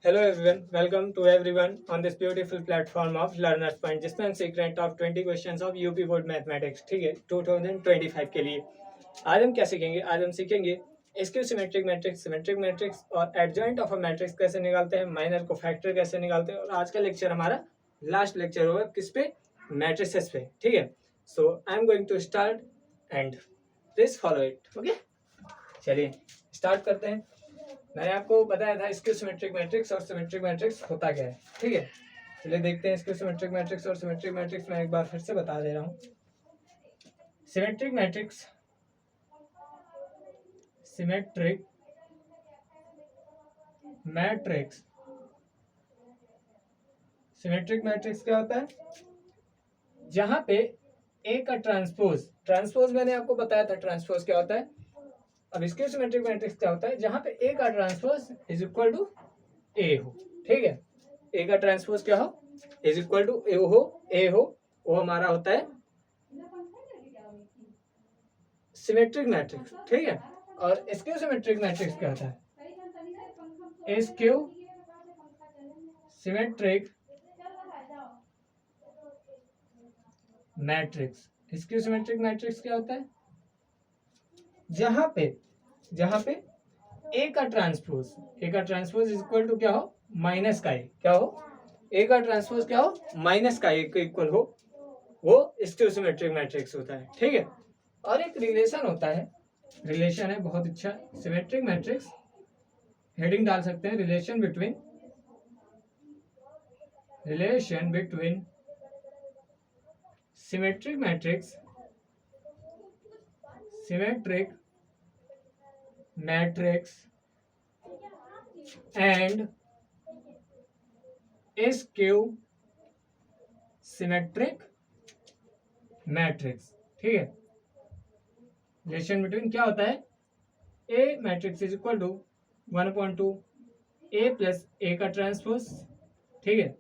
Hello everyone, welcome to everyone on this beautiful platform of Learners Point जिसमें हम सीख रहे हैं top 20 questions of UP board mathematics. ठीक है, 2025 के लिए आज हम क्या सीखेंगे? आज हम सीखेंगे स्क्यू सिमेट्रिक मैट्रिक्स और एडजॉइंट ऑफ अ मैट्रिक्स कैसे निकालते हैं, माइनर को फैक्टर कैसे निकालते हैं। और आज का लेक्चर हमारा लास्ट लेक्चर होगा किस पे? मैट्रिसेस पे। ठीक है, so I am going to start and please follow it. Okay, चलिए स्टार्ट करते हैं। मैंने आपको बताया था स्क्यू सिमेट्रिक मैट्रिक्स और सिमेट्रिक मैट्रिक्स होता क्या है। ठीक है, चलिए देखते हैं स्क्यू सिमेट्रिक मैट्रिक्स और सिमेट्रिक मैट्रिक्स। मैं एक बार फिर से बता दे रहा हूँ। सिमेट्रिक मैट्रिक्स सिमेट्रिक मैट्रिक्स क्या होता है? जहां पे ए का ट्रांसपोज मैंने आपको बताया था ट्रांसपोज क्या होता है। अब स्क्यू सिमेट्रिक मैट्रिक्स क्या होता है? जहां पे ए का ट्रांसपोज इज इक्वल टू ए हो। ठीक है, ए का ट्रांसपोज क्या हो? इज इक्वल टू ए हो, वो हमारा होता है सिमेट्रिक मैट्रिक्स। ठीक है, और स्क्यू सिमेट्रिक मैट्रिक्स क्या होता है? स्क्यू सिमेट्रिक मैट्रिक्स क्या होता है? जहां पे ए का ट्रांसपोज इज इक्वल टू क्या हो? माइनस का ए। क्या हो? ए का ट्रांसपोज क्या हो? माइनस का ए के इक्वल हो, वो स्क्यू सिमेट्रिक मैट्रिक्स होता है। ठीक है, और एक रिलेशन होता है, रिलेशन है बहुत अच्छा सिमेट्रिक मैट्रिक्स। हेडिंग डाल सकते हैं, relation between symmetric matrix and skew symmetric matrix. ठीक है, रिलेशन बिटवीन क्या होता है? A matrix is equal to 1/2 A plus A का ट्रांसपोज। ठीक है,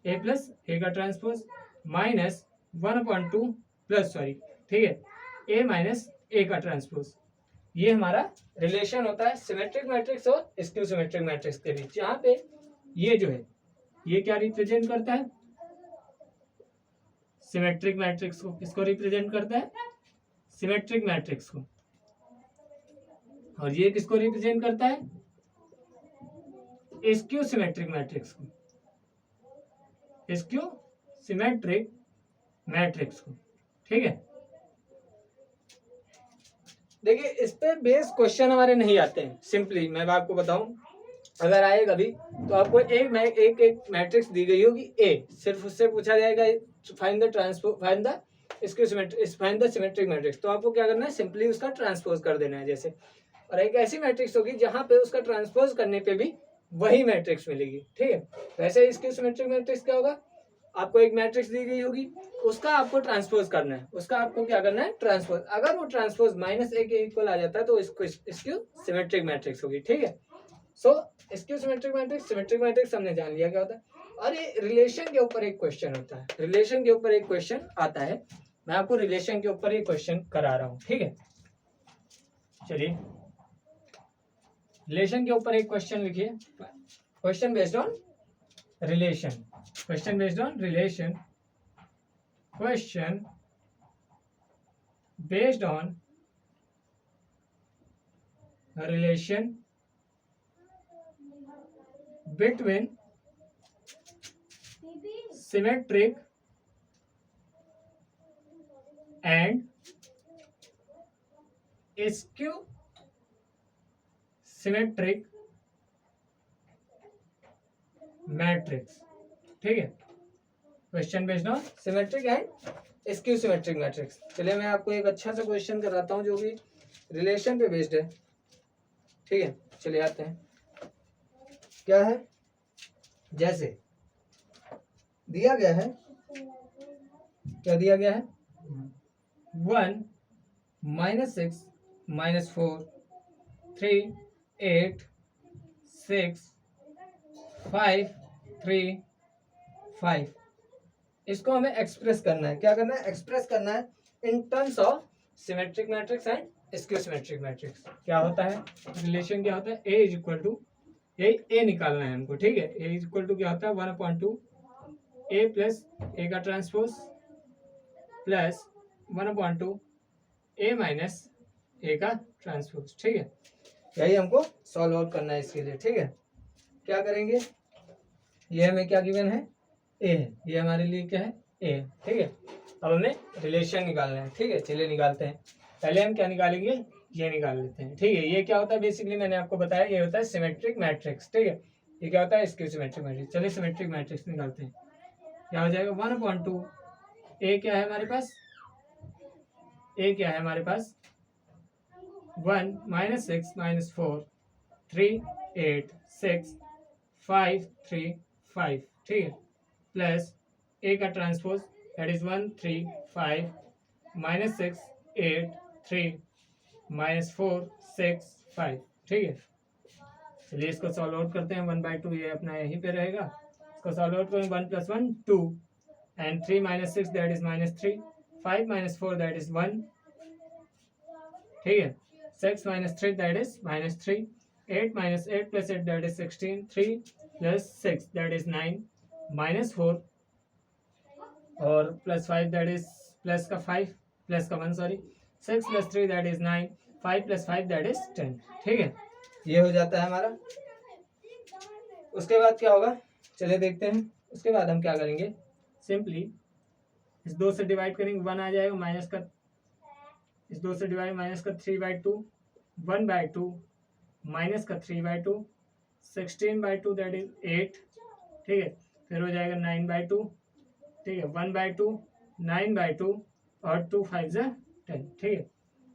ए प्लस ए का ट्रांसपोज माइनस 1/2 प्लस ठीक है, ए माइनस ए का ट्रांसपोज। ये हमारा रिलेशन होता है सिमेट्रिक मैट्रिक्स और स्क्यू सिमेट्रिक मैट्रिक्स के बीच। यहाँ पे ये जो है ये क्या रिप्रेजेंट करता है? सिमेट्रिक मैट्रिक्स को। किसको रिप्रेजेंट करता है? सिमेट्रिक मैट्रिक्स को। और ये किसको रिप्रेजेंट करता है? स्क्यू सिमेट्रिक मैट्रिक्स को। स्क्यू सिमेट्रिक मैट्रिक्स को। ठीक है, देखिए इस पे बेस क्वेश्चन हमारे नहीं आते हैं। सिंपली मैं आपको बताऊं, अगर आए कभी तो आपको एक मैट्रिक्स दी गई होगी ए, सिर्फ उससे पूछा जाएगा फाइंड द सिमेट्रिक मैट्रिक्स। तो आपको क्या करना है? सिंपली उसका ट्रांसपोज कर देना है जैसे। और एक ऐसी मैट्रिक्स होगी जहां पे उसका ट्रांसपोज करने पे भी वही मैट्रिक्स मिलेगी। ठीक है, वैसे इसकी सिमेट्रिक मैट्रिक्स क्या होगा? आपको एक मैट्रिक्स दी गई होगी, उसका आपको ट्रांसपोज करना है। उसका आपको क्या करना है? ट्रांसपोज। अगर वो ट्रांसपोज -a के इक्वल आ जाता है तो इसको सिमेट्रिक मैट्रिक्स होगी। ठीक है, सो स्क्यू सिमेट्रिक मैट्रिक्स हमने जान लिया क्या होता है। और ये रिलेशन के ऊपर एक क्वेश्चन होता है, रिलेशन के ऊपर एक क्वेश्चन आता है। मैं आपको रिलेशन के ऊपर एक क्वेश्चन करा रहा हूं। ठीक है, चलिए रिलेशन के ऊपर एक क्वेश्चन लिखिए। Question based on relation question based on relation between symmetric and skew symmetric matrix. ठीक है, question based on symmetric and skew symmetric matrix. चलिए मैं आपको एक अच्छा सा क्वेश्चन कराता हूं जो कि रिलेशन पे बेस्ड है। ठीक है, चलिए आते हैं। क्या है? जैसे दिया गया है, क्या दिया गया है? 1 -6 -4 3 8 6 5 3 5। इसको हमें एक्सप्रेस करना है। क्या करना है? एक्सप्रेस करना है in terms of symmetric matrix and skew symmetric matrix. क्या होता है रिलेशन? क्या होता है? ए इज इक्वल टू यही ए निकालना है हमको, ठीक है। ए इक्वल टू क्या होता है 1/2 ए प्लस ए का ट्रांसपोज प्लस 1/2 ए माइनस ए का ट्रांसपोज, ठीक है। यही हमको सॉल्व आउट करना है इसके लिए, ठीक है। क्या करेंगे, ये हमें क्या गिवन है, ए है, ये हमारे लिए क्या है, ए है, ठीक है। अब हमें रिलेशन निकालना है, ठीक है। चलिए निकालते हैं। पहले हम क्या निकालेंगे, ये निकाल लेते हैं, ठीक है। ये क्या होता है बेसिकली मैंने आपको बताया, ये होता है सिमेट्रिक मैट्रिक्स, ठीक है। ये क्या होता है, स्क्यू सिमेट्रिक मैट्रिक्स। चलिए सिमेट्रिक मैट्रिक्स निकालते हैं। क्या हो जाएगा 1/2 ए क्या है हमारे पास, ए क्या है हमारे पास 1 -6 -4 3 8 6 5 3 5, ठीक है, प्लस ए का ट्रांसपोज दैट इज 1 3 5 -6 8 3 -4 6 5, ठीक है। चलिए इसको सॉल्व आउट करते हैं। 1/2 ये अपना यहीं पे रहेगा, इसको सॉल्व आउट करें। 1 + 1 2 and 3 - 6 that is -3 5 - 4 that is 1, ठीक है। 6 - 3 that is -3 8 - 8 + 8 that is 16 3 + 6 that is 9 -4 और +5 दैट इज प्लस का 5 प्लस का 1 sorry 6 + 3 that is 9 5 + 5 that is 10, ठीक है। ये हो जाता है हमारा। उसके बाद क्या होगा, चलिए देखते हैं। उसके बाद हम क्या करेंगे, सिंपली इस 2 से डिवाइड करेंगे, 1 आ जाएगा, माइनस का इस 2 से डिवाइड माइनस का 3/2 1/2 माइनस का 3/2 16/2 दैट इज 8, ठीक है। फिर हो जाएगा 9/2, ठीक है, 1/2 9/2 और 2 5 10, ठीक है।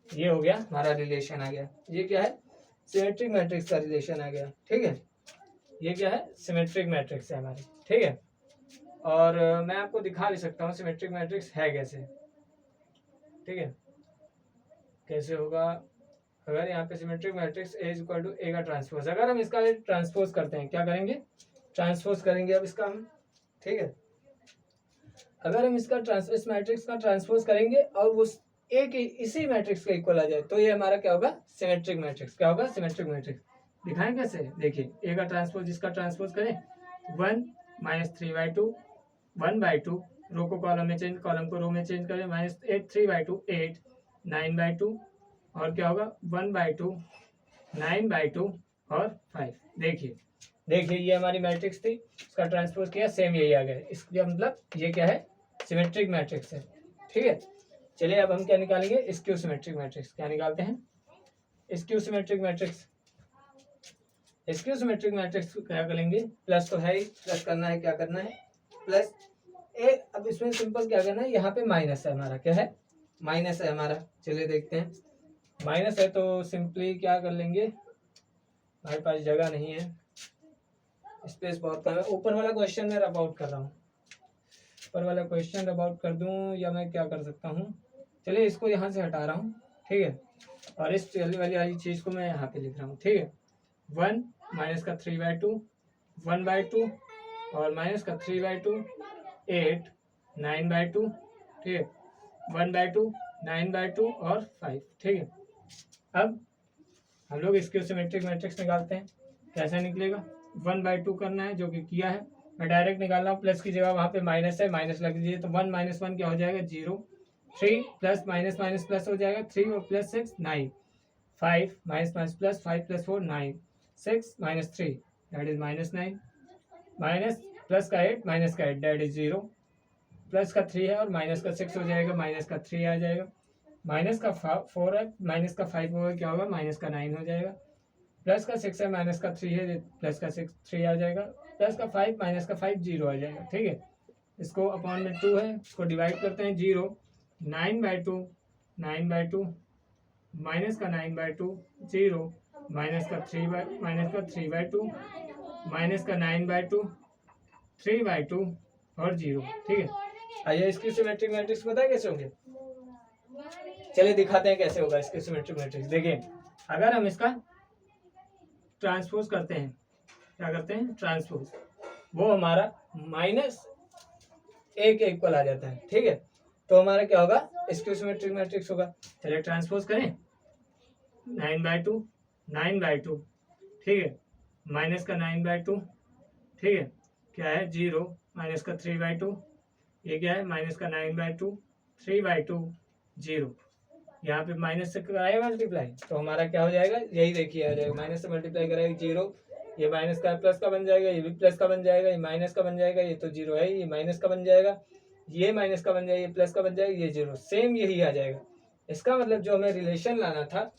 ये हो गया हमारा रिलेशन आ गया। ये क्या है, सिमेट्रिक मैट्रिक्स का रिलेशन आ गया, ठीक है। ये क्या है, सिमेट्रिक मैट्रिक्स है हमारी, ठीक है। और मैं आपको दिखा भी सकता हूँ सिमेट्रिक मैट्रिक्स है कैसे, ठीक है। कैसे होगा, अगर यहाँ पे symmetric matrix A equal to A का ट्रांसपोज, अगर हम इसका ट्रांसपोज करते हैं, क्या करेंगे, ट्रांसपोज करेंगे अब इसका हम, ठीक है। अगर हम इसका इस मैट्रिक्स का ट्रांसपोज करेंगे और उस ए के इसी मैट्रिक्स का इक्वल आ जाए तो ये हमारा क्या होगा, सिमेट्रिक मैट्रिक्स। क्या होगा, सिमेट्रिक मैट्रिक्स। दिखाएं कैसे, देखिए ए का ट्रांसपोज, जिसका ट्रांसपोज करें 1 - 3/2 1/2 रो को कॉलम में चेंज, कॉलम को रो में चेंज करें, -8 3/2 8 9/2 और क्या होगा 1/2 9/2 और 5। देखिए देखिए ये हमारी मैट्रिक्स थी, इसका ट्रांसपोज किया, सेम यही आ गया। इसका मतलब ये क्या है, सिमेट्रिक मैट्रिक्स है, ठीक है। चलिए अब हम क्या निकालेंगे, स्क्यू सिमेट्रिक मैट्रिक्स। क्या निकालते हैं, skew symmetric matrix. Skew symmetric matrix क्या करेंगे, प्लस तो है ही, प्लस करना है, क्या करना है प्लस ए। अब इसमें सिंपल क्या करना है, यहाँ पे माइनस है हमारा, क्या है, माइनस है हमारा। चलिए देखते हैं, माइनस है तो सिंपली क्या कर लेंगे, हमारे पास जगह नहीं है, स्पेस बहुत कम है। ऊपर वाला क्वेश्चन मैं रब आउट कर रहा हूँ, ऊपर वाला क्वेश्चन रब आउट कर दूँ या मैं क्या कर सकता हूँ, चलिए इसको यहाँ से हटा रहा हूँ, ठीक है। और इस चलने वाली चीज़ को मैं यहाँ पे लिख रहा हूँ, ठीक है। 1 - 3/2 1/2 और माइनस का 3/2 8 9/2, ठीक है, 1/2 9/2 और 5, ठीक है। अब हम लोग इसके सिमेट्रिक मैट्रिक्स निकालते हैं। कैसे निकलेगा, 1/2 करना है, जो कि किया है। मैं डायरेक्ट निकाल रहा हूँ, प्लस की जगह वहाँ पे माइनस है, माइनस लग दीजिए, तो 1 - 1 क्या हो जाएगा 0 3 प्लस माइनस माइनस प्लस हो जाएगा 3 और plus 6 9 5 minus minus plus 5 + 4 9 6 - 3 that is -9 minus plus का 8 माइनस का 8 दैट इज 0 प्लस का 3 है और माइनस का 6 हो जाएगा, माइनस का 3 आ जाएगा, माइनस का 4 है, माइनस का 5 होगा, क्या होगा माइनस का 9 हो जाएगा, प्लस का 6 है, माइनस का 3 है, प्लस का 6 3 आ जाएगा, प्लस का 5 माइनस का 5 0 आ जाएगा, ठीक है। इसको अपॉन में 2 है, इसको डिवाइड करते हैं 0 9/2 9/2 माइनस का 9/2 0 माइनस का 3/2 माइनस का 9/2 3/2 और 0, ठीक है। आइए इसकी सिमेट्रिक मैट्रिक्स पता है कैसे होंगे, चलिए दिखाते हैं कैसे होगा इसके सिमेट्रिक मैट्रिक्स। देखिए अगर हम इसका ट्रांसपोज करते हैं, क्या करते हैं ट्रांसपोज, वो हमारा -a के इक्वल आ जाता है, ठीक है। तो हमारा क्या होगा, इसके सिमेट्रिक मैट्रिक्स होगा। चलिए ट्रांसपोज करें 9/2 9/2, ठीक है, माइनस का 9/2, ठीक है, क्या है 0, माइनस का 3/2, ये क्या है माइनस का 9/2, 3/2, 0, यहाँ पे माइनस से कराए मल्टीप्लाई, तो हमारा क्या हो जाएगा, यही देखिए आ जाएगा, माइनस से मल्टीप्लाई कराएगा 0, ये माइनस का प्लस का बन जाएगा, ये भी प्लस का बन जाएगा, ये माइनस का बन जाएगा, ये तो 0 है, ये माइनस का बन जाएगा, ये माइनस का बन जाएगा, ये प्लस का बन जाएगा, ये 0, सेम यही आ जाएगा। इसका मतलब जो हमें रिलेशन लाना था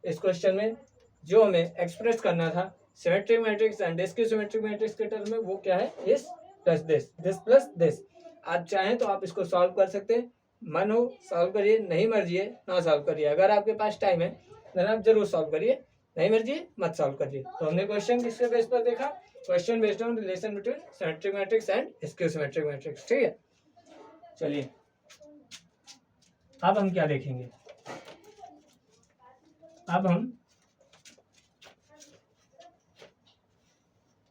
इस क्वेश्चन में, जो हमें एक्सप्रेस करना था symmetric matrix and discrete symmetric matrix के टर्म में, वो क्या है, इस प्लस दिस प्लस दिस। आप चाहें तो आप इसको सॉल्व कर सकते हैं, मन हो सॉल्व करिए, नहीं मर्जी है ना सॉल्व करिए, अगर आपके पास टाइम है देन आप जरूर सॉल्व करिए, नहीं मर्जी है मत सॉल्व करिए। तो हमने क्वेश्चन किसके बेस पर देखा, question based on relation between symmetric matrix and skew symmetric matrix, ठीक है। चलिए अब हम क्या देखेंगे, अब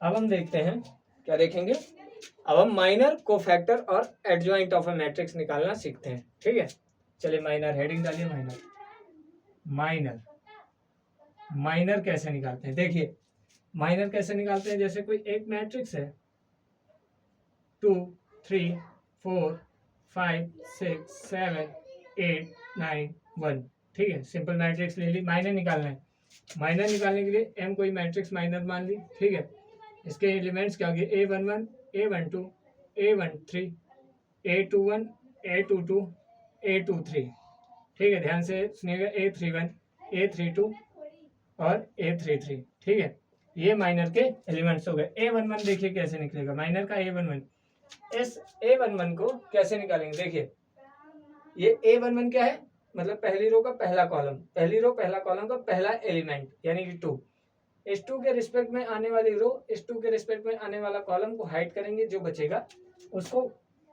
हम देखते हैं क्या देखेंगे, अब हम माइनर कोफैक्टर और एडजॉइंट ऑफ अ मैट्रिक्स निकालना सीखते हैं, ठीक है। चलिए माइनर हेडिंग डालिए, माइनर कैसे निकालते हैं, देखिए माइनर कैसे निकालते हैं, जैसे कोई एक मैट्रिक्स है 2 3 4 5 6 7 8 9 1, ठीक है, सिंपल मैट्रिक्स ले ली, माइनर निकालना है। माइनर निकालने के लिए एम कोई मैट्रिक्स माइनर मान ली, ठीक है, इसके एलिमेंट्स क्या हो गए, A11 A12 A13 A21 A22 A23, ठीक है, ध्यान से सुनिएगा, A31 A32 और A33, ठीक है, ये माइनर के एलिमेंट्स हो गए। A11 देखिए कैसे निकलेगा, माइनर का A11, इस A11 को कैसे निकालेंगे, देखिए ये A11 क्या है, मतलब पहली रो का पहला कॉलम, पहली रो पहला कॉलम का पहला एलिमेंट यानी कि 2, इस 2 के रिस्पेक्ट में आने वाली रो, इस 2 के रिस्पेक्ट में आने वाला कॉलम को हाइड करेंगे, जो बचेगा उसको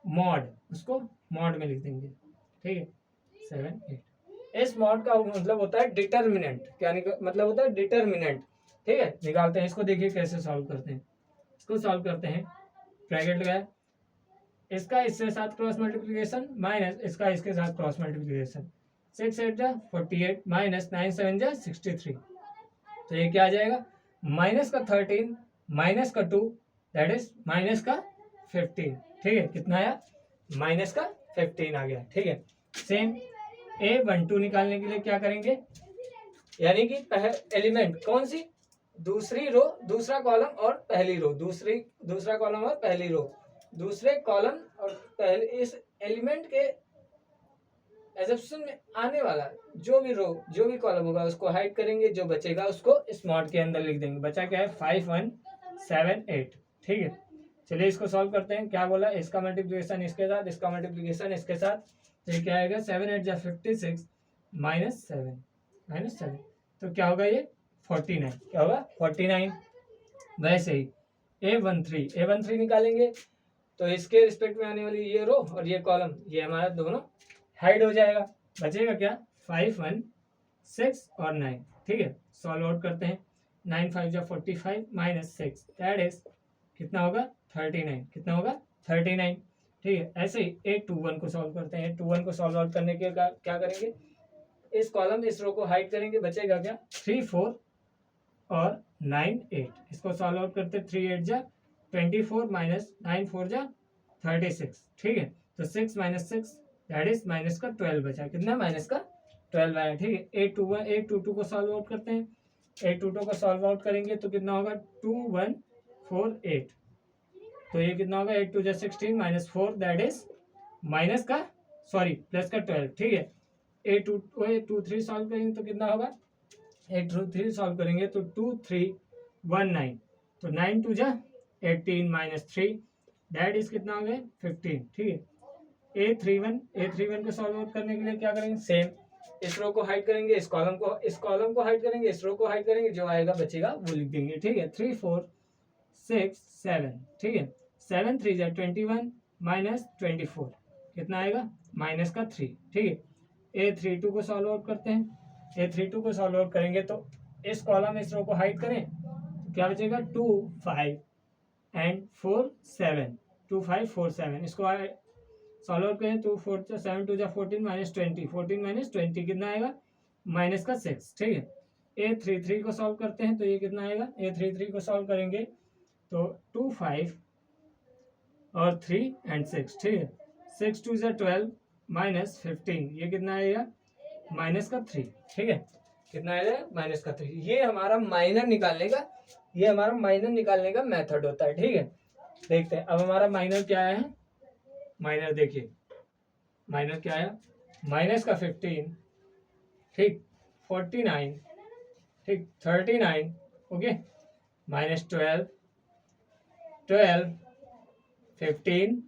मॉड में लिख देंगे, ठीक है, 7 8। इस मॉड का मतलब होता है डिटर्मिनेंट, क्या मतलब होता है डिटर्मिनेंट, ठीक है, निकालते हैं इसको, देखिए कैसे सॉल्व करते हैं, इसको सॉल्व करते हैं, ब्रैकेट लगाया, इसका इसके साथ क्रॉस मल्टीप्लिकेशन माइनस इसका इसके साथ क्रॉस मल्टीप्लिकेशन, 6 8 जा 48 माइनस 9 7 जा 63, तो ये क्या आ जाएगा, माइनस का 13 माइनस का 2 दैट इज माइनस का 15, ठीक है, कितना आया, माइनस का 15 आ गया, ठीक है। सेम A12 निकालने के लिए क्या करेंगे, यानी कि एलिमेंट कौन सी, दूसरी रो दूसरा कॉलम और पहली रो, दूसरा कॉलम और पहली रो, दूसरे कॉलम और पहले इस एलिमेंट के एजप्शन में आने वाला जो भी रो जो भी कॉलम होगा उसको हाइड करेंगे, जो बचेगा उसको इस मॉड के अंदर लिख देंगे, बचा क्या है 5 1 7 8, ठीक है। चलिए इसको सॉल्व करते हैं, क्या बोला, इसका मल्टीप्लिकेशन इसके साथ, इसका मल्टीप्लिकेशन इसके साथ, तो ये क्या आएगा 7 8 जा 56 माइनस 7, तो क्या होगा ये 49, क्या होगा 49। वैसे ही A13 निकालेंगे, तो इसके रिस्पेक्ट में आने वाली ये रो और ये कॉलम, ये हमारा दोनों हाइड हो जाएगा, बचेगा क्या 5 1 6 और 9, ठीक है, सॉल्व आउट करते हैं, 9 5 जा 45 माइनस 6 दैट इज कितना होगा 39, कितना होगा 39, ठीक है। ऐसे ही A21 को सॉल्व करते हैं, A21 को सॉल्व आउट करने के क्या करेंगे, इस कॉलम इस रो को हाइड करेंगे, बचेगा क्या 3 4 और 9 8, इसको सॉल्व आउट करते 3 8 जा 24 माइनस 9 4 जा 36, ठीक है, तो 6 माइनस 6 दैट इज माइनस का 12 बचा, कितना माइनस का 12 आया, ठीक है। A22 को सॉल्व आउट करते हैं, A22 को सॉल्व आउट करेंगे तो कितना होगा 2 1 4 8, तो ये कितना होगा 8 2 जा 16 माइनस 4 दैट इज माइनस का प्लस का 12, ठीक है। A23 सॉल्व करेंगे तो कितना होगा, A23 सॉल्व करेंगे तो 2 3 1 9, तो 9 2 जा 18 माइनस 3 दैट इज कितना हो गया 15, ठीक है। A31 को सॉल्व आउट करने के लिए क्या करेंगे, सेम इस रो को हाइड करेंगे, इस कॉलम को हाइड करेंगे, इस रो को हाइड करेंगे, जो आएगा बचेगा वो लिख देंगे, ठीक है। 3 4 6 7, ठीक है, 7 3 जा 21 माइनस 24, कितना आएगा माइनस का 3, ठीक है। A32 को सॉल्व आउट करते हैं, A32 को सॉल्व आउट करेंगे तो इस कॉलम इस रो को हाइड करें, तो क्या बचेगा 2 5 एंड 4 7, 2 5 4 7, इसको सॉल्व आउट करें तो 4 7 2 जा 14 माइनस 20, 14 माइनस 20 कितना आएगा माइनस का 6, ठीक है। A33 को सॉल्व करते हैं तो ये कितना आएगा, A33 को सॉल्व करेंगे तो 2 5 और 3 एंड 6, ठीक है। 6 2 ज़ा 12 माइनस 15, ये कितना आएगा माइनस का 3, ठीक है। कितना आएगा माइनस का 3। ये हमारा माइनर निकालने का, ये हमारा माइनर निकालने का मेथड होता है, ठीक है। देखते हैं अब हमारा माइनर क्या है। माइनर देखिए, माइनर क्या है, माइनस का 15, ठीक, 49, ठीक, 39, okay, minus 12, 15,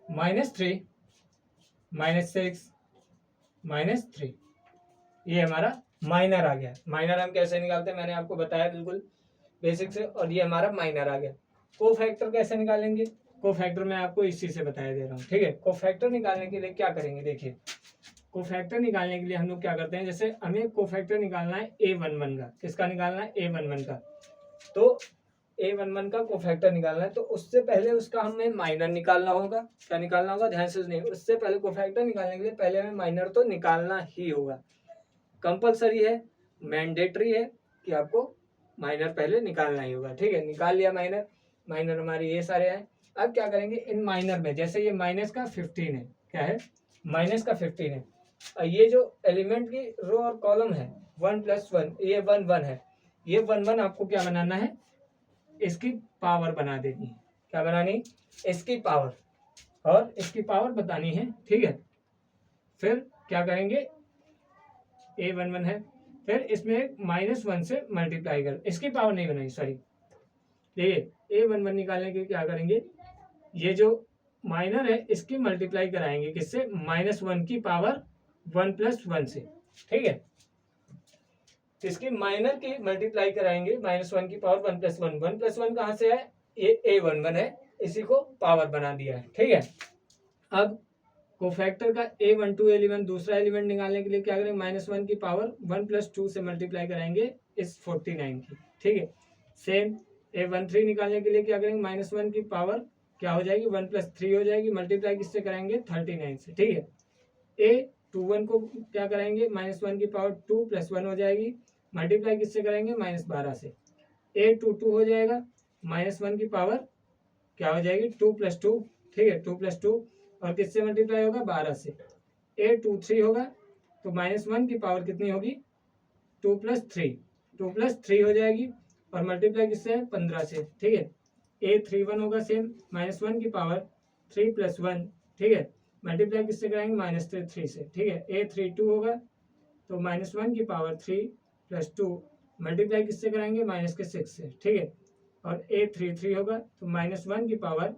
minus 3, minus 6, minus 3, ये हमारा माइनर आ गया। माइनर हम कैसे निकालते हैं मैंने आपको बताया बिल्कुल बेसिक से, और ये हमारा माइनर आ गया। कोफैक्टर कैसे निकालेंगे, कोफैक्टर मैं आपको इसी से बताया दे रहा हूँ, ठीक है। कोफैक्टर निकालने के लिए क्या करेंगे, देखिए कोफैक्टर निकालने के लिए हम लोग क्या करते हैं, जैसे हमें कोफैक्टर निकालना है A11 का, किसका निकालना है A11 का, तो A11 का कोफैक्टर निकालना है तो उससे पहले उसका हमें माइनर निकालना होगा। क्या निकालना होगा, ध्यान से सुनिए, उससे पहले कोफैक्टर निकालने के लिए पहले हमें माइनर तो निकालना ही होगा, कंपलसरी है, मैंडेटरी है कि आपको माइनर पहले निकालना ही होगा, ठीक है। निकाल लिया माइनर, माइनर हमारे ये सारे हैं। अब क्या करेंगे, इन माइनर में जैसे ये माइनस का 15 है, क्या है माइनस का 15 है, और ये जो एलिमेंट की रो और कॉलम है 1 + 1, ये 1 1 है, ये 1 1 आपको क्या बनाना है, इसकी पावर बना देनी है। क्या बनानी, इसकी पावर, और इसकी पावर बतानी है, ठीक है। फिर क्या करेंगे, A11 है, फिर इसमें -1 से मल्टीप्लाई कर, इसकी पावर नहीं बनाई, सॉरी, देखिए A11 निकालने के लिए क्या करेंगे, ये जो माइनर है इसकी मल्टीप्लाई कराएंगे किससे, -1 की पावर 1 + 1 से, ठीक है। इसकी माइनर की मल्टीप्लाई कराएंगे -1 की पावर 1 + 1, 1 + 1 कहाँ से है, ये A11 है, इसी को पावर बना दिया है, ठीक है। अब कोफैक्टर का A12 एलिमेंट, दूसरा एलिमेंट निकालने के लिए क्या करेंगे, -1 की पावर 1 + 2 से मल्टीप्लाई कराएंगे इस 49 की, ठीक है। सेम A13 निकालने के लिए क्या करेंगे, -1 की पावर क्या हो जाएगी 1 + 3 हो जाएगी, मल्टीप्लाई किससे कराएंगे 39 से, ठीक है। A21 को क्या कराएंगे, -1 की पावर 2 + 1 हो जाएगी, मल्टीप्लाई किससे कराएंगे -12 से। A22 हो जाएगा, -1 की पावर क्या हो जाएगी 2 + 2, ठीक है, 2 + 2, और किससे मल्टीप्लाई होगा 12 से। A23 होगा तो -1 की पावर कितनी होगी 2 + 3, 2 + 3 हो जाएगी, और मल्टीप्लाई किससे है 15 से, ठीक है। A31 होगा सेम, -1 की पावर 3 + 1, ठीक है, मल्टीप्लाई किससे कराएंगे -3 से, ठीक है। A32 होगा तो -1 की पावर 3 + 2, मल्टीप्लाई किससे कराएंगे -6 से, ठीक है। और A33 होगा तो -1 की पावर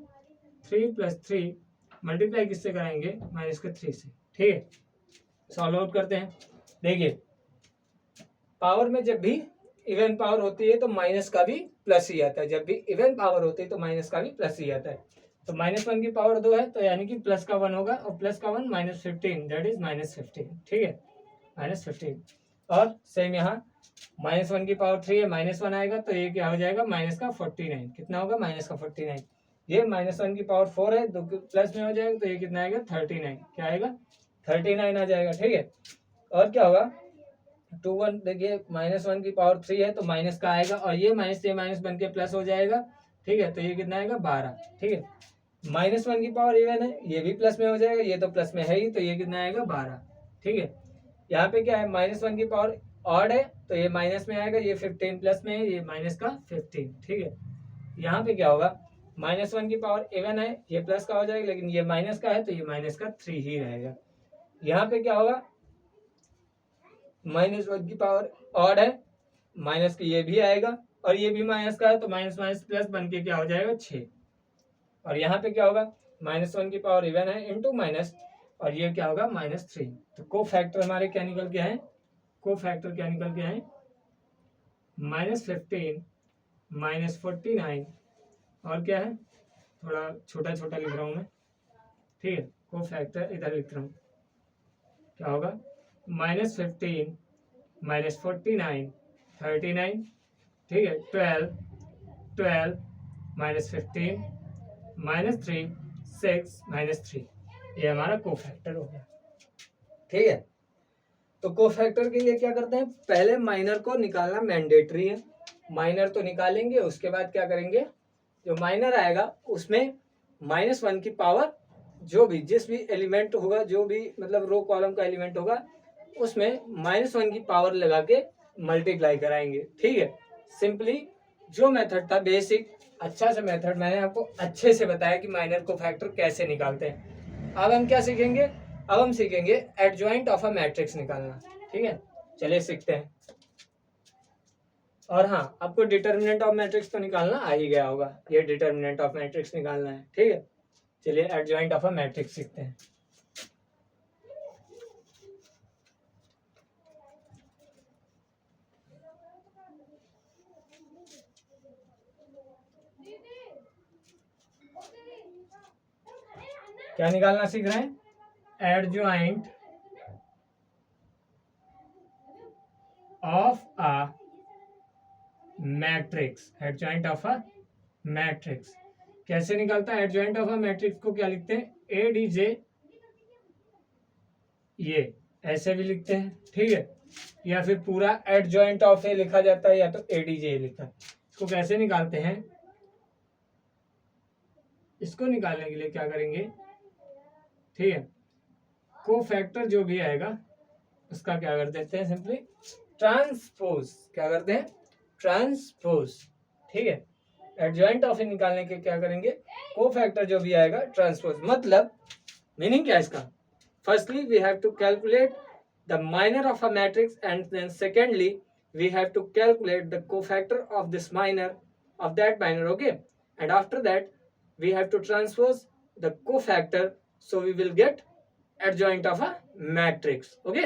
3 + 3, मल्टीप्लाई किससे कराएंगे -3 से, ठीक है। सॉल्व आउट करते हैं, देखिए पावर में जब भी इवन पावर होती है तो माइनस का भी प्लस ही आता है, जब भी इवन पावर होती है तो माइनस का भी प्लस ही आता है। तो -1 की पावर 2 है तो यानी कि प्लस का 1 होगा, और प्लस का 1 -15, दैट इज -15, ठीक है, -15। और सेम यहाँ -1 की पावर 3 है, -1 आएगा तो ये क्या हो जाएगा -49, कितना होगा -49। ये -1 की पावर 4 है, दो प्लस में हो जाएगा तो ये कितना आएगा 39, क्या आएगा 39 आ जाएगा, ठीक है। और क्या होगा 2 1, देखिए -1 की पावर 3 है तो माइनस का आएगा, और ये माइनस से माइनस बन के प्लस हो जाएगा, ठीक है, तो ये कितना आएगा 12, ठीक है। -1 की पावर इवन है, ये भी प्लस में हो जाएगा, ये तो प्लस में है ही, तो ये कितना आएगा 12, ठीक है। यहाँ पे क्या है -1 की पावर ऑड है तो ये माइनस में आएगा, ये 15 प्लस में है, ये माइनस का 15, ठीक है। यहाँ पे क्या होगा -1 की पावर इवन है, ये प्लस का हो जाएगा, लेकिन ये माइनस का है तो ये -3 ही रहेगा। यहाँ पे क्या होगा -1 की पावर ऑड है, माइनस की ये भी आएगा, और ये भी माइनस का है तो माइनस माइनस प्लस बन के क्या हो जाएगा 6। और यहाँ पे क्या होगा -1 की पावर इवन है इंटू माइनस, और ये क्या होगा -3। तो को फैक्टर हमारे क्या निकल के हैं, को फैक्टर क्या निकल के हैं -15, -49, और क्या है थोड़ा छोटा छोटा लिख रहा हूँ मैं, ठीक है। को फैक्टर इधर लिख रहा हूँ, क्या होगा -15, -49, 39, ठीक है, 12, 12, -15, -3, 6, -3, ये हमारा को फैक्टर हो गया, ठीक है। तो कोफैक्टर के लिए क्या करते हैं, पहले माइनर को निकालना मैंडेटरी है, माइनर तो निकालेंगे, उसके बाद क्या करेंगे, जो माइनर आएगा उसमें -1 की पावर, जो भी जिस भी एलिमेंट होगा, जो भी मतलब रो कॉलम का एलिमेंट होगा, उसमें -1 की पावर लगा के मल्टीप्लाई कराएंगे। ठीक है, सिंपली जो मेथड था बेसिक, अच्छा सा मेथड मैंने आपको अच्छे से बताया कि माइनर को फैक्टर कैसे निकालते हैं। अब हम क्या सीखेंगे, अब हम सीखेंगे एडजॉइंट ऑफ अ मैट्रिक्स निकालना। ठीक है, चलिए सीखते हैं। और हाँ, आपको डिटर्मिनेंट ऑफ मैट्रिक्स तो निकालना आ ही गया होगा, ये डिटर्मिनेंट ऑफ मैट्रिक्स निकालना है। ठीक है, चलिए एडजॉइंट ऑफ अ मैट्रिक्स सीखते हैं। क्या निकालना सीख रहे हैं, adjoint of a matrix, adjoint of a matrix कैसे निकालता है। एडजॉइंट ऑफ अ मैट्रिक्स को क्या लिखते हैं, एडीजे, ये ऐसे भी लिखते हैं। ठीक है, या फिर पूरा एडजॉइंट ऑफ ए लिखा जाता है, या तो एडीजे लिखा है। इसको कैसे निकालते हैं, इसको निकालने के लिए क्या करेंगे, ठीक है, कोफैक्टर जो भी आएगा उसका क्या कर देते हैं, सिंपली ट्रांसपोज, क्या करते हैं, ट्रांसपोज। ठीक है, एडजॉइंट ऑफ ए निकालने के क्या करेंगे, कोफैक्टर जो भी आएगा ट्रांसपोज। मतलब मीनिंग क्या है इसका, firstly we have to calculate the minor of a matrix, and then secondly we have to calculate the cofactor of this minor, of that minor, okay, and after that we have to transpose the cofactor, so we will get adjoint of a matrix, okay।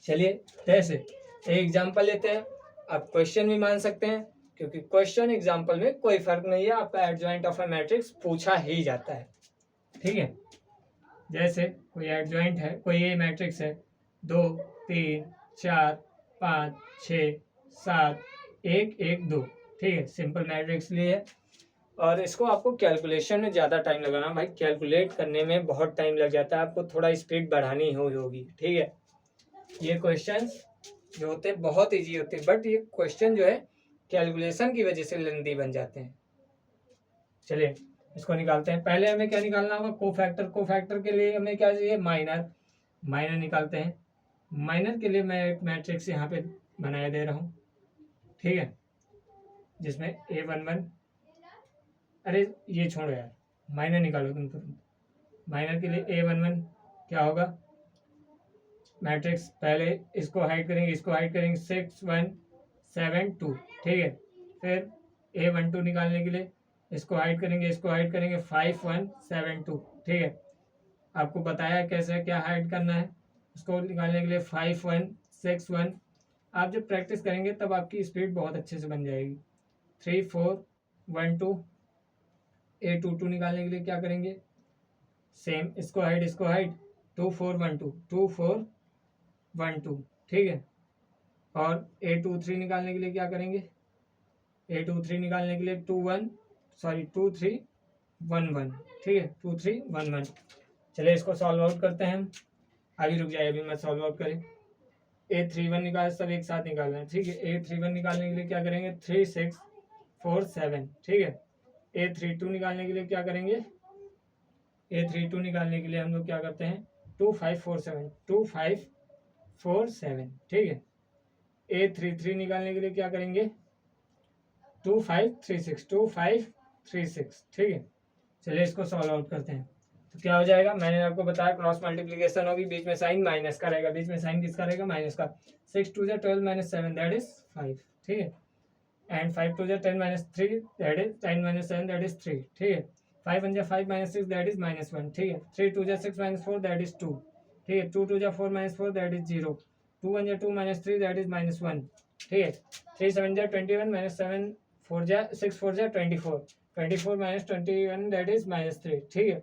चलिए ऐसे एक example लेते हैं, आप question भी मान सकते हैं, क्योंकि क्वेश्चन एग्जांपल में कोई फर्क नहीं है, आपका एडजॉइंट ऑफ अ मैट्रिक्स पूछा ही जाता है। ठीक है, जैसे कोई एडजॉइंट है, कोई ये मैट्रिक्स है 2 3 4 5 6 7 1 1 2। ठीक है, सिंपल मैट्रिक्स लिए, और इसको आपको कैलकुलेशन में ज़्यादा टाइम लगाना भाई, कैलकुलेट करने में बहुत टाइम लग जाता है, आपको थोड़ा स्पीड बढ़ानी होगी। ठीक है, ये क्वेश्चंस जो होते हैं बहुत इजी होते हैं, बट ये क्वेश्चन जो है कैलकुलेशन की वजह से लेंथी बन जाते हैं। चलिए इसको निकालते हैं। पहले हमें क्या निकालना होगा, कोफैक्टर। कोफैक्टर के लिए हमें क्या चाहिए, माइनर। माइनर निकालते हैं। माइनर के लिए मैं एक मैट्रिक्स यहाँ पे बनाया दे रहा हूँ, ठीक है, जिसमें A11, अरे ये छोड़ो यार, माइनर निकालो तुम तुरंत। माइनर के लिए A11 क्या होगा, मैट्रिक्स पहले इसको हाइड करेंगे, इसको हाइड करेंगे, 6 1 7 2। ठीक है, फिर A12 निकालने के लिए इसको हाइड करेंगे, इसको हाइड करेंगे, 5 1 7 2। ठीक है, आपको बताया कैसे क्या हाइड करना है, उसको निकालने के लिए 5 1 6 1। आप जब प्रैक्टिस करेंगे तब आपकी स्पीड बहुत अच्छे से बन जाएगी। 3 4 1 2। A22 निकालने के लिए क्या करेंगे, सेम, इसको हाइड, इसको हाइड, 2 4 1 2 2 4 1 2। ठीक है, और A23 निकालने के लिए क्या करेंगे, A23 निकालने के लिए 2 3 1 1। ठीक है, 2 3 1 1। चलिए इसको सॉल्व आउट करते हैं हम, अभी रुक जाए, अभी मैं सॉल्व आउट करें। A31 निकाल, सब एक साथ निकालना है। ठीक है, A31 निकालने के लिए क्या करेंगे, 3 6 4 7। ठीक है, A32 निकालने के लिए क्या करेंगे, A32 निकालने के लिए हम लोग क्या करते हैं, 2 5 4 7 2 5 4 7। ठीक है, A33 निकालने के लिए क्या करेंगे, 2 5 3 6 2 5 3 6। ठीक है, चलिए इसको सॉल्व आउट करते हैं। तो क्या हो जाएगा, मैंने आपको बताया क्रॉस मल्टीप्लीकेशन होगी, बीच में साइन माइनस का रहेगा, बीच में साइन किसका रहेगा, माइनस का। 6 2 12 -7 दैट इज 5। ठीक है, and 5 2 10 -3 that is 10 -7 that is 3। ठीक है, 5 1 5 -6 दैट इज -1। ठीक है, 3 2 6 -4 दैट इज 2। ठीक है, 2 2 4 -4 दैट इज 0। 2 1 2 -3 that is -1। ठीक है, 3 7 21 -7 4 6 4 24 24 -21 दैट इज -3। ठीक है,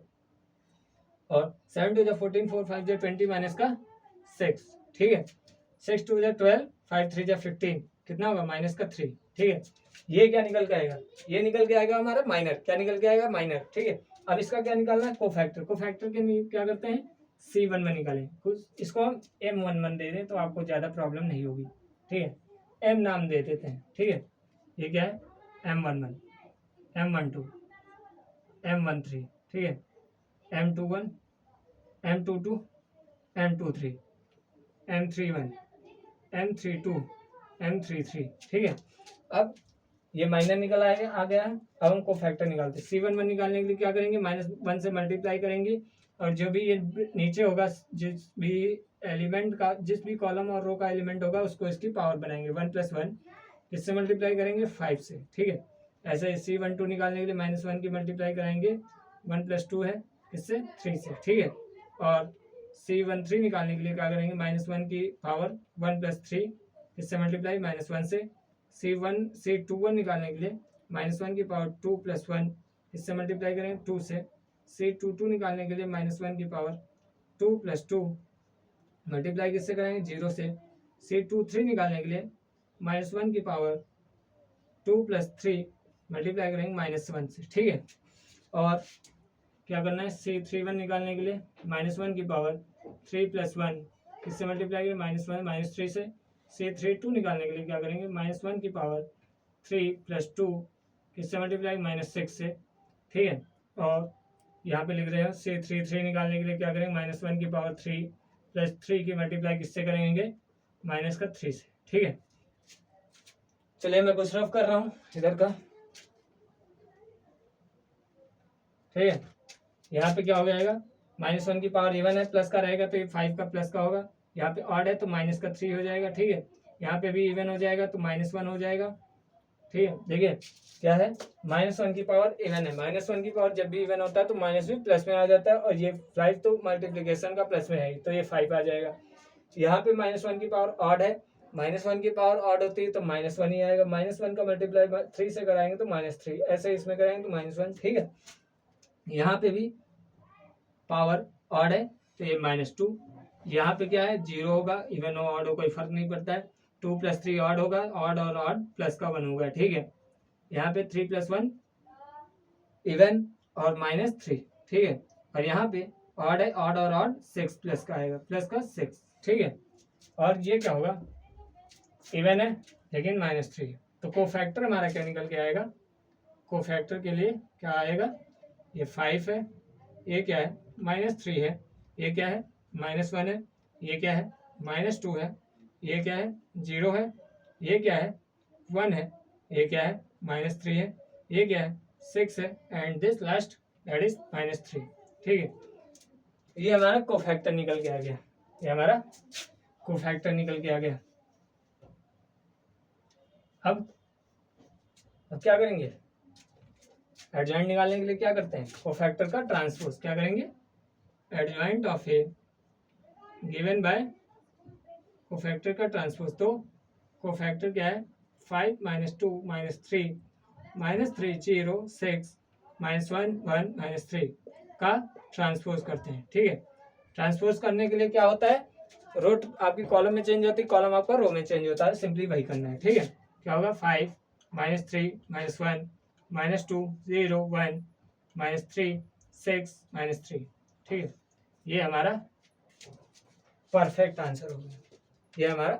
और 7 2 14 4 5 20 माइनस का 6। ठीक है, 6 2 12 5 3 15, कितना होगा, माइनस का 3। ठीक है, ये क्या निकल के आएगा, ये निकल के आएगा हमारा माइनर। क्या निकल के आएगा, माइनर। ठीक है, अब इसका क्या निकालना है, कोफैक्टर। कोफैक्टर के लिए क्या करते हैं, C11 निकालें, कुछ इसको हम M11 दे दें तो आपको ज़्यादा प्रॉब्लम नहीं होगी, ठीक है। M नाम दे देते हैं, ठीक है। ये क्या है, M11, M12, M13, ठीक है, M21, M22, M23, M31, M32, M33, ठीक है। अब ये माइनर निकल आएगा, आ गया है। अब हम कोफैक्टर निकालते हैं। C11 निकालने के लिए क्या करेंगे, -1 से मल्टीप्लाई करेंगे और जो भी ये नीचे होगा, जिस भी एलिमेंट का, जिस भी कॉलम और रो का एलिमेंट होगा उसको इसकी पावर बनाएंगे 1 + 1, किससे मल्टीप्लाई करेंगे, 5 से, ठीक है। ऐसे C12 निकालने के लिए -1 की मल्टीप्लाई कराएंगे, 1 + 2 है, किससे, 3 से, ठीक है। और C13 निकालने के लिए क्या करेंगे, -1 की पावर 1 + 3, किससे मल्टीप्लाई, -1 से। C21 निकालने के लिए -1 की पावर 2 + 1, इससे मल्टीप्लाई करेंगे 2 से। C22 निकालने के लिए -1 की पावर 2 + 2, मल्टीप्लाई किससे करेंगे, 0 से। C23 निकालने के लिए -1 की पावर 2 + 3, मल्टीप्लाई करेंगे -1 से, ठीक है। और क्या करना है, C31 निकालने के लिए -1 की पावर 3 + 1, किससे मल्टीप्लाई करेंगे, -3 से। C32 निकालने के लिए क्या करेंगे, -1 की पावर 3 + 2, किससे मल्टीप्लाई, -6 से, ठीक है। और यहाँ पे लिख रहे हो C33 निकालने के लिए क्या करेंगे, -1 की पावर 3 + 3 की मल्टीप्लाई किससे करेंगे, -3 से, ठीक है। चलिए मैं कुछ रफ कर रहा हूँ इधर का, ठीक है। यहाँ पे क्या हो जाएगा, -1 की पावर इवन है, प्लस का रहेगा तो ये 5 का प्लस का होगा। यहाँ पे ऑड है तो -3 हो जाएगा, ठीक है। यहाँ पे भी इवन हो जाएगा तो -1 हो जाएगा, ठीक है। देखिए क्या है, -1 की पावर इवन है, -1 की पावर जब भी इवन होता है तो माइनस भी प्लस में आ जाता है, और ये 5 तो मल्टीप्लीकेशन का प्लस में है तो ये 5 आ जाएगा। यहाँ पे -1 की पावर ऑड है, -1 की पावर ऑड होती है तो -1 ही आएगा। -1 का मल्टीप्लाई 3 से कराएंगे तो -3, ऐसे इसमें करेंगे तो -1, ठीक है। यहाँ पे भी पावर ऑड है तो ये -2, यहाँ पे क्या है, 0 होगा, इवन हो ऑड हो कोई फर्क नहीं पड़ता है। 2 + 3 ऑड होगा, ऑड और ऑड प्लस का 1 होगा, ठीक है। यहाँ पे 3 + 1 इवन और -3, ठीक है। और यहाँ पे ऑड है, ऑड और ऑड 6 प्लस का आएगा, प्लस का 6, ठीक है। और ये क्या होगा, इवन है लेकिन -3, तो कोफैक्टर हमारा क्या निकल के आएगा, कोफैक्टर के लिए क्या आएगा, ये 5 है, ये क्या है, -3 है, ये क्या है, -1 है, ये क्या है, -2 है, ये क्या है, 0 है, ये क्या है, 1 है, ये क्या है, -3 है, ये क्या है, 6 है, and this last that is -3, ठीक है। ये हमारा कोफैक्टर निकल के आ गया, ये हमारा कोफैक्टर निकल के आ गया। अब क्या करेंगे, एडजॉइंट निकालने के लिए क्या करते हैं, कोफैक्टर का ट्रांसपोज, क्या करेंगे, adjoint of A given by cofactor का ट्रांसपोज। तो कोफैक्टर क्या है, 5 - 2 - 3 -3 0 6 -1 1 -3 का ट्रांसपोज करते हैं, ठीक है। ट्रांसपोज करने के लिए क्या होता है, रो आपकी कॉलम में चेंज होती है, कॉलम आपका रो में चेंज होता है, सिंपली वही करना है, ठीक है। क्या होगा, 5 -3 -1 -2 0 1 -3 6 -3, ठीक है। ये हमारा परफेक्ट आंसर हो गया, ये हमारा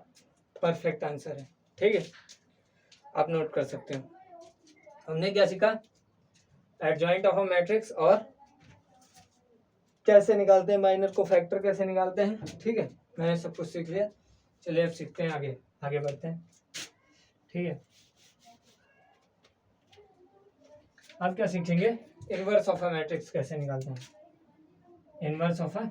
परफेक्ट आंसर है, ठीक है। आप नोट कर सकते हो। हमने क्या सीखा, एडजॉइंट ऑफ अ मैट्रिक्स और कैसे निकालते हैं, माइनर को फैक्टर कैसे निकालते हैं, ठीक है। मैंने सब कुछ सीख लिया, चलिए अब सीखते हैं, आगे बढ़ते हैं, ठीक है। अब क्या सीखेंगे, इनवर्स ऑफ अ मैट्रिक्स कैसे निकालते हैं, इनवर्स ऑफ अ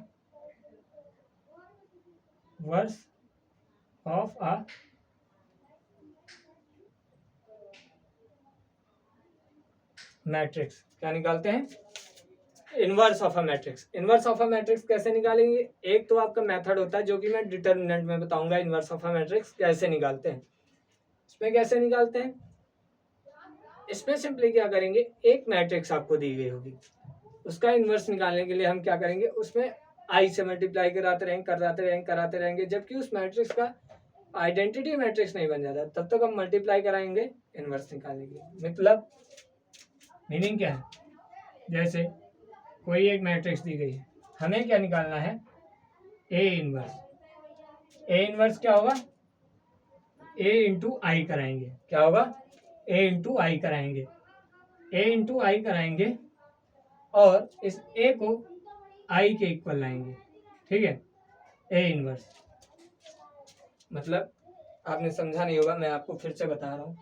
मैट्रिक्स, क्या निकालते हैं, inverse of a matrix. Inverse of a matrix कैसे निकालेंगे, एक तो आपका मेथड होता है जो कि मैं डिटर्मिनेंट में बताऊंगा, इनवर्स ऑफ अ मैट्रिक्स कैसे निकालते हैं। इसमें कैसे निकालते हैं, इसमें सिंपली क्या करेंगे, एक मैट्रिक्स आपको दी गई होगी, उसका इनवर्स निकालने के लिए हम क्या करेंगे, उसमें आई से मल्टीप्लाई कराते रहेंगे, जबकि उस मैट्रिक्स का आइडेंटिटी मैट्रिक्स नहीं बन जाता तब तक हम मल्टीप्लाई कराएंगे इनवर्स निकालने के लिए। मतलब मीनिंग क्या है, जैसे कोई एक मैट्रिक्स दी गई है, हमें क्या निकालना है, ए इनवर्स क्या होगा, ए इंटू आई कराएंगे, क्या होगा, ए इंटू आई कराएंगे, ए इंटू आई कराएंगे और इस ए को आई के इक्वल लाएंगे, ठीक है, ए इनवर्स। मतलब आपने समझा नहीं होगा, मैं आपको फिर से बता रहा हूँ,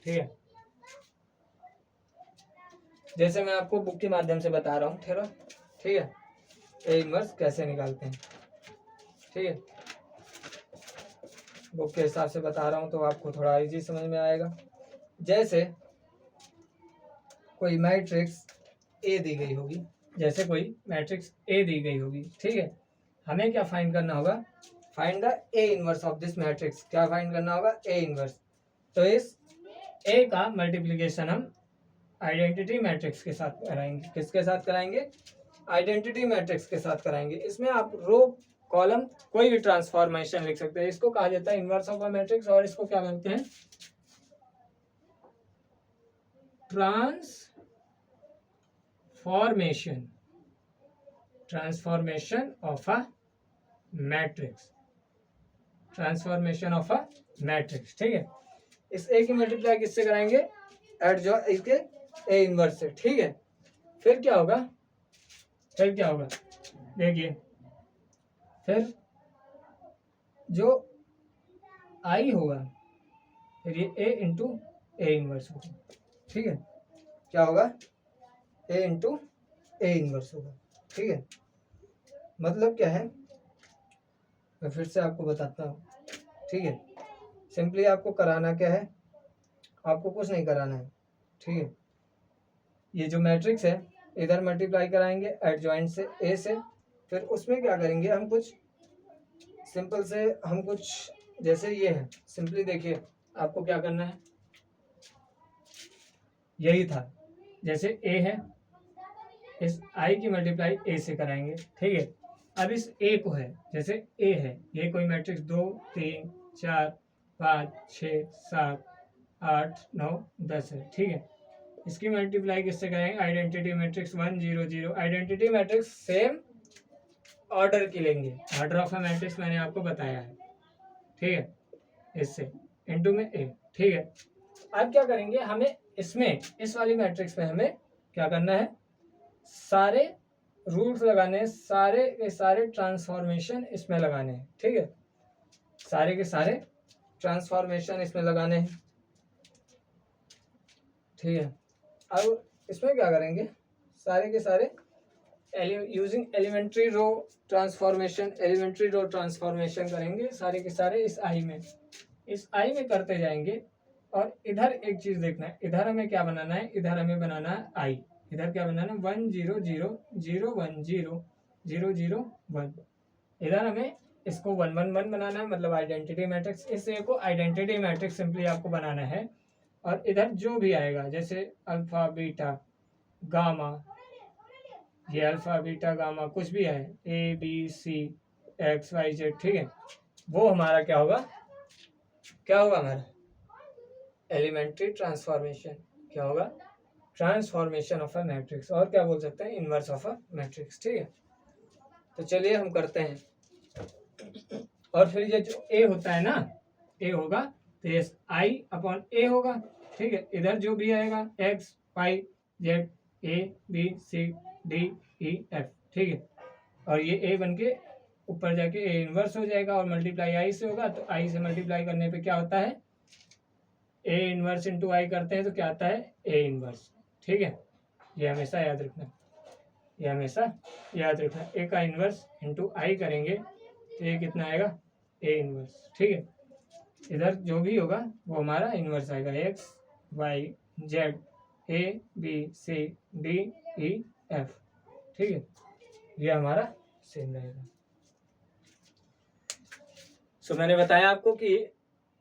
ठीक है, जैसे मैं आपको बुक के माध्यम से बता रहा हूँ, ठीक है, ए इनवर्स कैसे निकालते हैं, ठीक है, बुक के हिसाब से बता रहा हूँ तो आपको थोड़ा इजी समझ में आएगा। जैसे कोई मैट्रिक्स ए दी गई होगी, जैसे कोई मैट्रिक्स ए दी गई होगी, ठीक है, हमें क्या फाइंड करना होगा, find the A inverse of this matrix, क्या फाइंड करना होगा, ए इनवर्स। तो इस ए का मल्टीप्लिकेशन हम आइडेंटिटी मैट्रिक्स के साथ कराएंगे, किसके साथ कराएंगे, आइडेंटिटी मैट्रिक्स के साथ कराएंगे। इसमें आप रो कॉलम कोई भी ट्रांसफॉर्मेशन लिख सकते हैं, इसको कहा जाता है इनवर्स ऑफ अ मैट्रिक्स, और इसको क्या बोलते हैं, transformation of a matrix, transformation of a matrix, ठीक है। इस ए की मल्टीप्लाई किससे कराएंगे, एट जो इसके ए इनवर्स से, ठीक है। फिर क्या होगा, देखिए, फिर जो आई होगा, फिर ये ए इंटू ए इनवर्स होगा, ठीक है, क्या होगा, ए इंटू ए इनवर्स होगा, ठीक है। मतलब क्या है, मैं फिर से आपको बताता हूँ, ठीक है। सिंपली आपको कराना क्या है, आपको कुछ नहीं कराना है, ठीक है। ये जो मैट्रिक्स है इधर मल्टीप्लाई कराएंगे एडजॉइंट से ए से, फिर उसमें क्या करेंगे हम, कुछ सिंपल से हम कुछ, जैसे ये है, सिंपली देखिए आपको क्या करना है, यही था, जैसे ए है, इस आई की मल्टीप्लाई ए से कराएंगे, ठीक है। अब इस ए को है, जैसे ए है, ये कोई मैट्रिक्स 2 3 4 5 6 7 8 9 10 है, ठीक है। इसकी मल्टीप्लाई किससे कराएंगे, identity matrix 1 0 0, identity matrix same order की लेंगे, ऑर्डर ऑफ अ मैट्रिक्स मैंने आपको बताया है, ठीक है, इससे इनटू में ए, ठीक है। अब क्या करेंगे, हमें इसमें, इस वाली मैट्रिक्स में हमें क्या करना है, सारे रूल्स लगाने हैं, सारे के सारे ट्रांसफॉर्मेशन इसमें लगाने हैं, ठीक है, सारे के सारे ट्रांसफॉर्मेशन इसमें लगाने हैं, ठीक है। अब इसमें क्या करेंगे, सारे के सारे यूजिंग एलिमेंट्री रो ट्रांसफॉर्मेशन करेंगे, सारे के सारे इस आई में करते जाएंगे। और इधर एक चीज देखना है, इधर हमें क्या बनाना है, इधर हमें बनाना है आई, इधर क्या बनाना है, 1 0 0 0 1 0 0 0 1, इधर हमें इसको 1 1 1 बनाना है, मतलब आइडेंटिटी मैट्रिक्स। इस ए को आइडेंटिटी मैट्रिक्स सिंपली आपको बनाना है, और इधर जो भी आएगा, जैसे अल्फा बीटा गामा, ये अल्फा बीटा गामा कुछ भी है, A B C X Y Z, ठीक है, वो हमारा क्या होगा हमारा एलिमेंट्री ट्रांसफॉर्मेशन, क्या होगा, ट्रांसफॉर्मेशन ऑफ अ मैट्रिक्स, और क्या बोल सकते हैं, इनवर्स ऑफ अ मैट्रिक्स, ठीक है। तो चलिए हम करते हैं। और फिर ये जो ए होता है ना, ए होगा तो ये आई अपॉन ए होगा, ठीक है। इधर जो भी आएगा X Y Z A B C D E F, ठीक है, और ये ए बन के ऊपर जाके ए इनवर्स हो जाएगा, और मल्टीप्लाई आई से होगा, तो आई से मल्टीप्लाई करने पे क्या होता है, ए इनवर्स इंटू आई करते हैं तो क्या आता है, ए इनवर्स, ठीक है। ये हमेशा याद रखना, ए का इनवर्स इंटू आई करेंगे तो ये कितना आएगा, ए इनवर्स, ठीक है। इधर जो भी होगा वो हमारा इनवर्स आएगा, X Y Z A B C D E F, ठीक है, ये हमारा सेम रहेगा। सो मैंने बताया आपको कि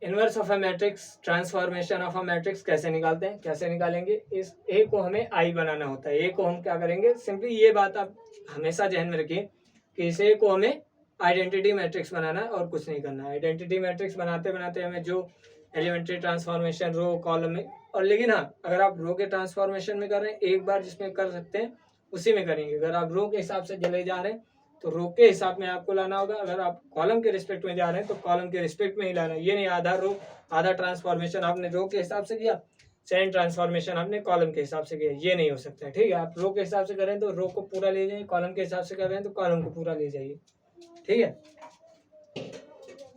inverse of a matrix, transformation of a matrix कैसे निकालते हैं, कैसे निकालेंगे। इस ए को हमें आई बनाना होता है, ए को हम क्या करेंगे, सिंपली ये बात आप हमेशा ध्यान में रखिए कि इस ए को हमें आइडेंटिटी मैट्रिक्स बनाना है और कुछ नहीं करना है। आइडेंटिटी मैट्रिक्स बनाते बनाते हमें जो एलिमेंट्री ट्रांसफॉर्मेशन रो कॉलम में, और लेकिन हाँ, अगर आप रो के ट्रांसफॉर्मेशन में कर रहे हैं, एक बार जिसमें कर सकते हैं उसी में करेंगे। अगर आप रो के हिसाब से चले जा रहे हैं तो रो के हिसाब में आपको लाना होगा। अगर आप कॉलम के रिस्पेक्ट में जा रहे हैं तो कॉलम के रिस्पेक्ट में ही लाना है। ये नहीं आधा रो आधा ट्रांसफॉर्मेशन आपने रो के हिसाब से किया, चेन ट्रांसफॉर्मेशन आपने कॉलम के हिसाब से किया, ये नहीं हो सकता है। ठीक है, आप रो के हिसाब से करें तो रो को पूरा ले जाइए, कॉलम के हिसाब से कर रहे हैं तो कॉलम को पूरा ले जाइए। ठीक है,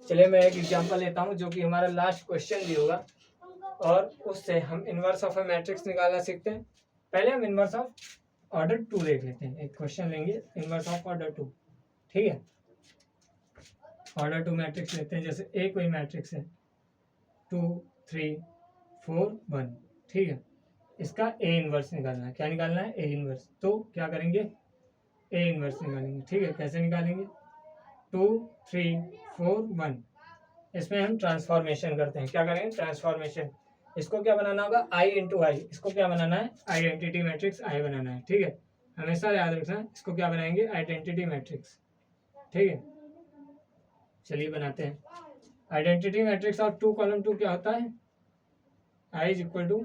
चलिए मैं एक एग्जांपल लेता हूं जो कि हमारा लास्ट क्वेश्चन भी होगा और उससे हम इनवर्स ऑफ अ मैट्रिक्स निकालना सीखते हैं। पहले हम इनवर्स ऑफ ऑर्डर 2 देख लेते हैं। एक क्वेश्चन लेंगे इनवर्स ऑफ ऑर्डर 2। ठीक है, ऑर्डर 2 मैट्रिक्स लेते हैं। जैसे ए कोई मैट्रिक्स है 2 3 4 1। ठीक है, इसका ए इनवर्स निकालना है। क्या निकालना है? A inverse. तो क्या करेंगे? ए इनवर्स निकालेंगे। ठीक है, कैसे निकालेंगे? 2 3 4 1। इसमें हम ट्रांसफॉर्मेशन करते हैं। क्या करेंगे? ट्रांसफॉर्मेशन। इसको क्या बनाना होगा? आई इंटू आई। इसको क्या बनाना है? आइडेंटिटी मैट्रिक्स आई बनाना है। ठीक है, हमेशा याद रखना है। इसको क्या बनाएंगे? Identity matrix. ठीक है, चलिए बनाते हैं आइडेंटिटी मैट्रिक्स ऑफ 2 कॉलम 2 क्या होता है? I is equal to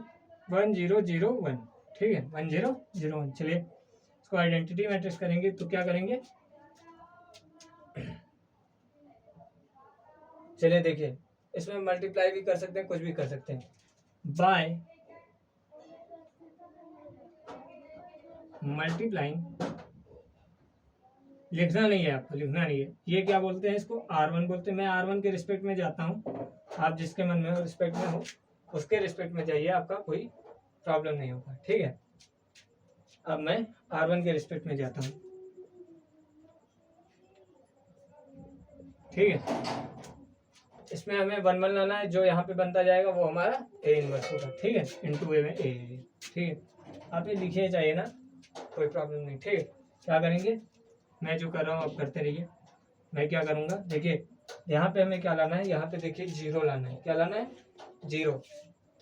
1 0 0 1। ठीक है, 1 0 0 1। चलिए इसको आइडेंटिटी मैट्रिक्स करेंगे तो क्या करेंगे? चलिए देखिए, इसमें मल्टीप्लाई भी कर सकते हैं, कुछ भी कर सकते हैं। बाय मल्टीप्लाइंग, लिखना नहीं है आपको, लिखना नहीं है। ये क्या बोलते हैं? इसको R1 बोलते हैं। मैं R1 के रिस्पेक्ट में जाता हूँ, आप जिसके मन में हो रिस्पेक्ट में हो उसके रिस्पेक्ट में जाइए, आपका कोई प्रॉब्लम नहीं होगा। ठीक है, अब मैं R1 के रिस्पेक्ट में जाता हूँ। ठीक है, इसमें हमें 1 1 लाना है। जो यहाँ पे बनता जाएगा वो हमारा ए इनवर्स होगा। ठीक है, इंटू ए में ए। ठीक है, आप ये लिखिए चाहिए ना, कोई प्रॉब्लम नहीं। ठीक है, क्या करेंगे? मैं जो कर रहा हूँ आप करते रहिए। मैं क्या करूँगा, देखिए यहाँ पे हमें क्या लाना है? यहाँ पे देखिए 0 लाना है। क्या लाना है? 0।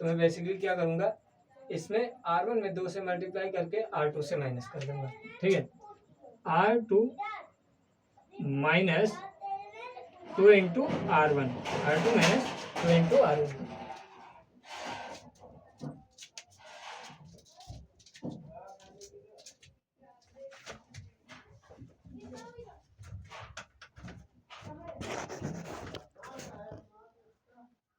तो मैं बेसिकली क्या करूँगा, इसमें R1 में 2 से मल्टीप्लाई करके R2 से माइनस कर दूंगा। ठीक है, R2 minus 2 into R1, R2 minus 2 into R1।